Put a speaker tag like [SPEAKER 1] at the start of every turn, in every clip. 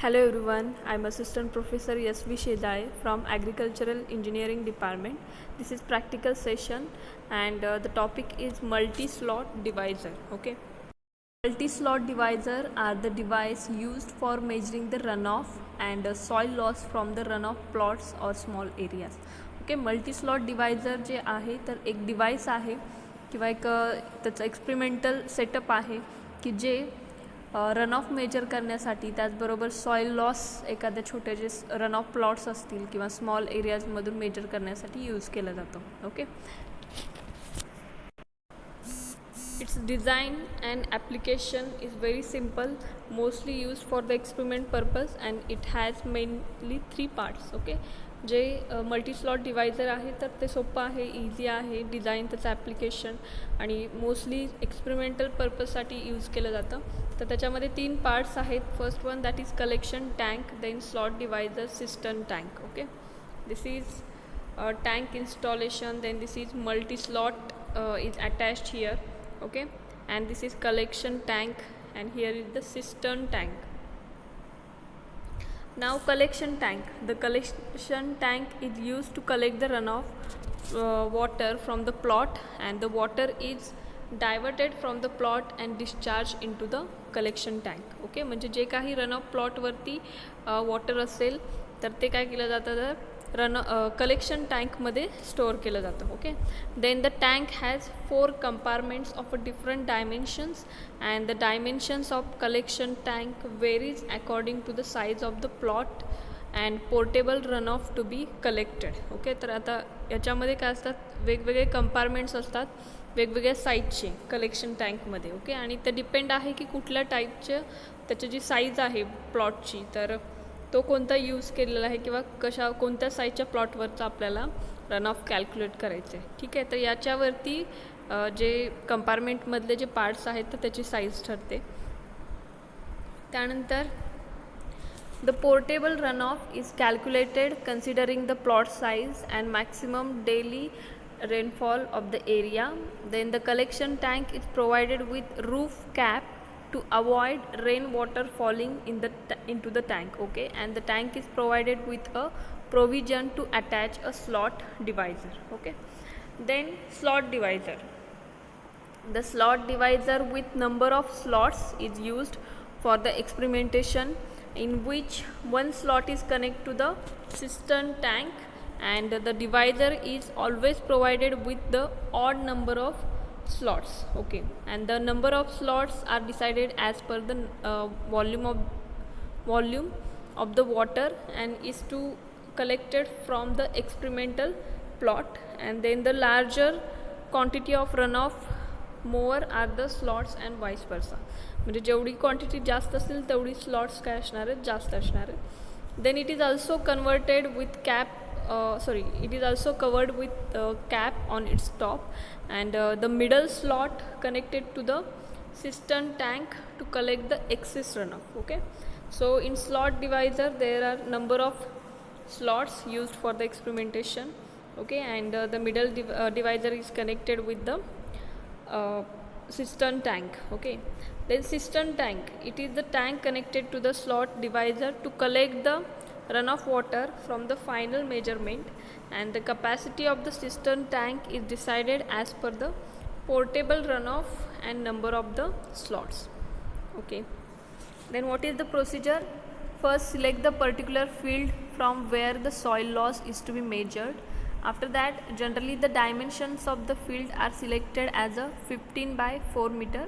[SPEAKER 1] Hello everyone, I am Assistant Professor S.V. Shedale from Agricultural Engineering Department. This is practical session and the topic is multi-slot divisor. Okay. Multi-slot divisor are the device used for measuring the runoff and soil loss from the runoff plots or small areas. Okay, multi-slot divisor जे आहे तर एक device आहे किंवा एक त्याचं experimental setup आहे की जे run of major करण्यासाठी त्याचबरोबर सॉईल लॉस एखाद्या छोटे जे रन ऑफ प्लॉट्स असतील किंवा स्मॉल एरियाजमधून मेजर करण्यासाठी यूज केलं जातं. Okay, its design and application is very simple, mostly used for the experiment purpose and it has mainly 3 parts. Okay, J multi slot divisor आहे तर ते सोपं आहे, इझी आहे डिझाईन, त्याचं ॲप्लिकेशन आणि मोस्टली एक्सपेरिमेंटल पर्पजसाठी यूज केलं जातं. तर त्याच्यामध्ये 3 पार्ट्स आहेत. First one that is collection tank, then slot divider, system tank. Okay, this is tank installation, then this is multi slot is attached here. Okay, and this is collection tank and here is the cistern tank. Now collection tank, the collection tank is used to collect the runoff water from the plot and the water is diverted from the plot and discharged into the collection tank. Okay, म्हणजे जे काही runoff plot वरती water असेल तर ते काय केलं जातं तर कलेक्शन टँकमध्ये स्टोअर केलं जातं. Okay, then the tank has 4 compartments of a different dimensions and the dimensions of collection tank varies according to the size of the plot and portable run off to be collected. Okay, तर आता याच्यामध्ये काय असतात, वेगवेगळे compartments असतात वेगवेगळ्या साईजचे collection टँकमध्ये. ओके, आणि ते डिपेंड आहे की कुठल्या टाईपचं त्याची जी साईज आहे प्लॉटची, तर तो कोणता यूज केलेला आहे किंवा कोणत्या साईजच्या प्लॉटवरचा आपल्याला रन ऑफ कॅल्क्युलेट करायचं आहे. ठीक आहे, तर याच्यावरती जे कंपार्टमेंटमधले जे पार्ट्स आहेत तर त्याची साईज ठरते. त्यानंतर the portable run of is calculated considering the plot size and maximum daily rainfall of the area. Then the collection tank is provided with roof cap to avoid rainwater falling into the tank. Okay, and the tank is provided with a provision to attach a slot divisor. Okay, then slot divisor, the slot divisor with number of slots is used for the experimentation in which one slot is connected to the cistern tank and the divisor is always provided with the odd number of slots. Okay, and the number of slots are decided as per the volume of the water and is to collected from the experimental plot, and then the larger quantity of runoff more are the slots and vice versa. म्हणजे जेवढी quantity जास्त असेल तेवढी slots काय असणार आहेत, जास्त असणार आहेत. Then it is also converted with cap it is also covered with cap on its top and the middle slot connected to the cistern tank to collect the excess runoff. Okay, so in slot divisor there are number of slots used for the experimentation. Okay, and the middle divisor is connected with the cistern tank. Okay, then cistern tank, it is the tank connected to the slot divisor to collect the runoff water from the final measurement, and the capacity of the cistern tank is decided as per the portable runoff and number of the slots. Okay, then what is the procedure? First select the particular field from where the soil loss is to be measured. After that, generally the dimensions of the field are selected as a 15 by 4 meter.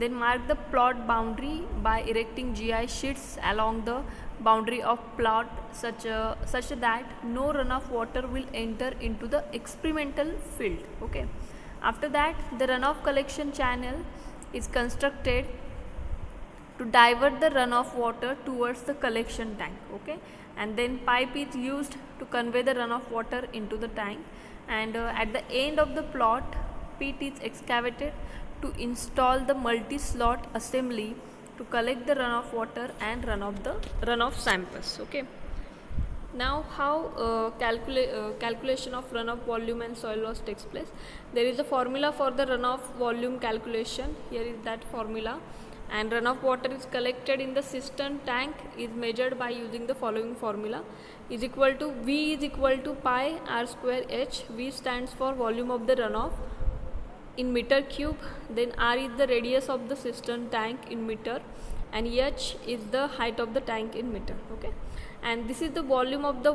[SPEAKER 1] Then mark the plot boundary by erecting GI sheets along the boundary of plot such that no runoff water will enter into the experimental field. Okay, after that the runoff collection channel is constructed to divert the runoff water towards the collection tank. Okay, and then pipe is used to convey the runoff water into the tank, and at the end of the plot pit is excavated to install the multi-slot assembly to collect the runoff water and runoff samples. Okay, now how calculation of runoff volume and soil loss takes place. There is a formula for the runoff volume calculation. Here is that formula. and runoff water is collected in the cistern tank is measured by using the following formula is equal to V is equal to pi r square h. V stands for volume of the runoff in meter cube, then r is the radius of the cistern tank in meter, and h is the height of the tank in meter. Okay, and this is the volume of the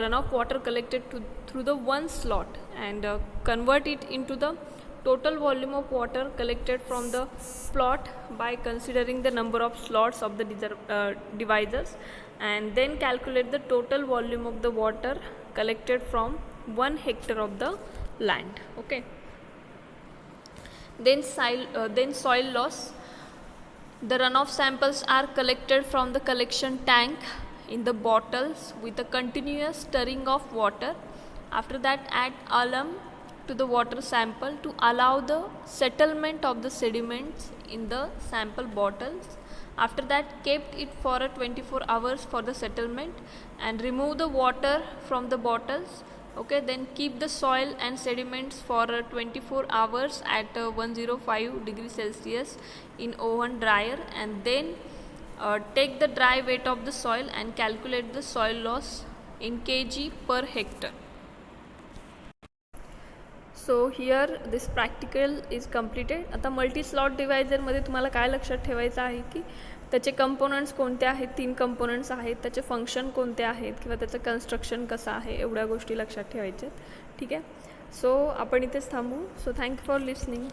[SPEAKER 1] runoff water collected through the one slot, and convert it into the total volume of water collected from the plot by considering the number of slots of the divisors, and then calculate the total volume of the water collected from 1 hectare of the land. Okay, then soil loss. The runoff samples are collected from the collection tank in the bottles with a continuous stirring of water. After that, add alum to the water sample to allow the settlement of the sediments in the sample bottles. After that, kept it for 24 hours for the settlement and remove the water from the bottles. Okay, then keep the soil and sediments for 24 hours at 105 degrees Celsius in oven dryer, and then take the dry weight of the soil and calculate the soil loss in kg per hectare. So here this practical is completed. आता multi slot डिवायझरमध्ये तुम्हाला काय लक्षात ठेवायचं आहे की त्याचे components कोणते आहेत, 3 कंपोनंट्स आहेत, त्याचे फंक्शन कोणते आहेत किंवा त्याचं कन्स्ट्रक्शन कसं आहे, एवढ्या गोष्टी लक्षात ठेवायच्या आहेत. ठीक आहे, सो आपण इथेच थांबू. So thank you for listening.